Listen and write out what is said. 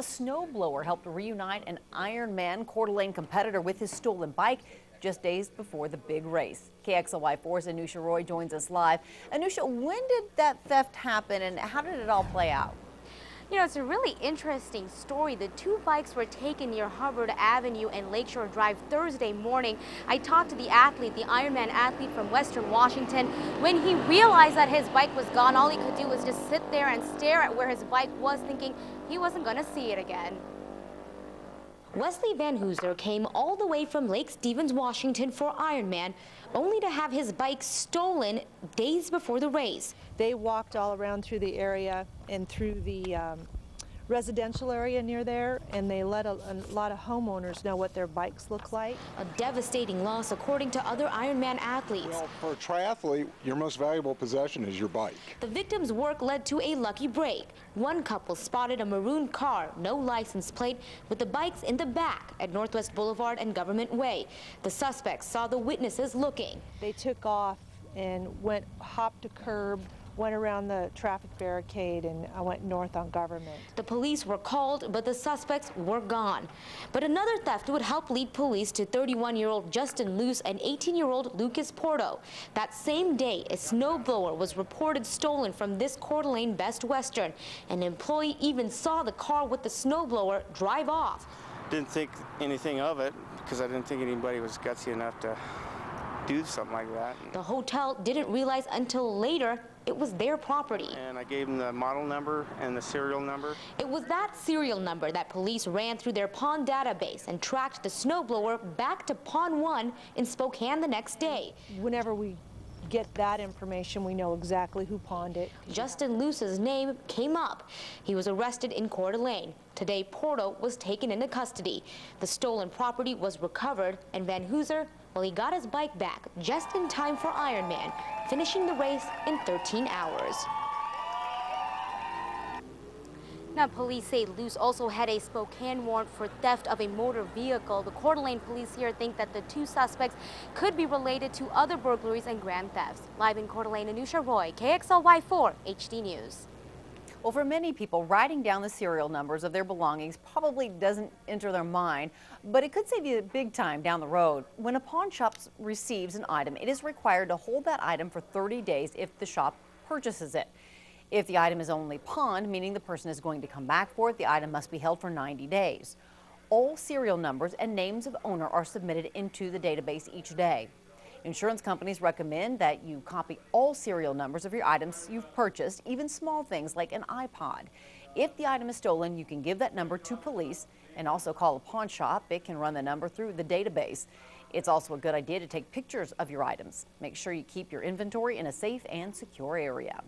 snowblower helped reunite an Ironman Coeur d'Alene competitor with his stolen bike just days before the big race. KXLY4's Anusha Roy joins us live. Anusha, when did that theft happen and how did it all play out? You know, it's a really interesting story. The two bikes were taken near Hubbard Avenue and Lakeshore Drive Thursday morning. I talked to the athlete, the Ironman athlete from Western Washington. When he realized that his bike was gone, all he could do was just sit there and stare at where his bike was, thinking he wasn't going to see it again. Wesley Van Hooser came all the way from Lake Stevens, Washington for Ironman, only to have his bike stolen days before the race. They walked all around through the area and through the residential area near there, and they let a lot of homeowners know what their bikes look like. A devastating loss, according to other Ironman athletes. Well, for a triathlete, your most valuable possession is your bike. The victim's work led to a lucky break. One couple spotted a maroon car, no license plate, with the bikes in the back at Northwest Boulevard and Government Way. The suspects saw the witnesses looking. They took off and hopped a curb, went around the traffic barricade, and I went north on Government. The police were called, but the suspects were gone. But another theft would help lead police to 31-year-old Justin Luce and 18-year-old Lucas Porto. That same day, a snowblower was reported stolen from this Coeur d'Alene Best Western. An employee even saw the car with the snowblower drive off. Didn't think anything of it because I didn't think anybody was gutsy enough to do something like that. The hotel didn't realize until later it was their property. And I gave them the model number and the serial number. It was that serial number that police ran through their pawn database and tracked the snowblower back to Pawn 1 in Spokane the next day. Whenever we get that information, we know exactly who pawned it. Justin Luce's name came up. He was arrested in Coeur d'Alene. Today, Porto was taken into custody. The stolen property was recovered, and Van Hooser, well, he got his bike back just in time for Ironman, finishing the race in 13 hours. Now, police say Luce also had a Spokane warrant for theft of a motor vehicle. The Coeur d'Alene police here think that the two suspects could be related to other burglaries and grand thefts. Live in Coeur d'Alene, Anusha Roy, KXLY4 HD News. Well, for many people, writing down the serial numbers of their belongings probably doesn't enter their mind, but it could save you big time down the road. When a pawn shop receives an item, it is required to hold that item for 30 days if the shop purchases it. If the item is only pawned, meaning the person is going to come back for it, the item must be held for 90 days. All serial numbers and names of owner are submitted into the database each day. Insurance companies recommend that you copy all serial numbers of your items you've purchased, even small things like an iPod. If the item is stolen, you can give that number to police and also call a pawn shop. It can run the number through the database. It's also a good idea to take pictures of your items. Make sure you keep your inventory in a safe and secure area.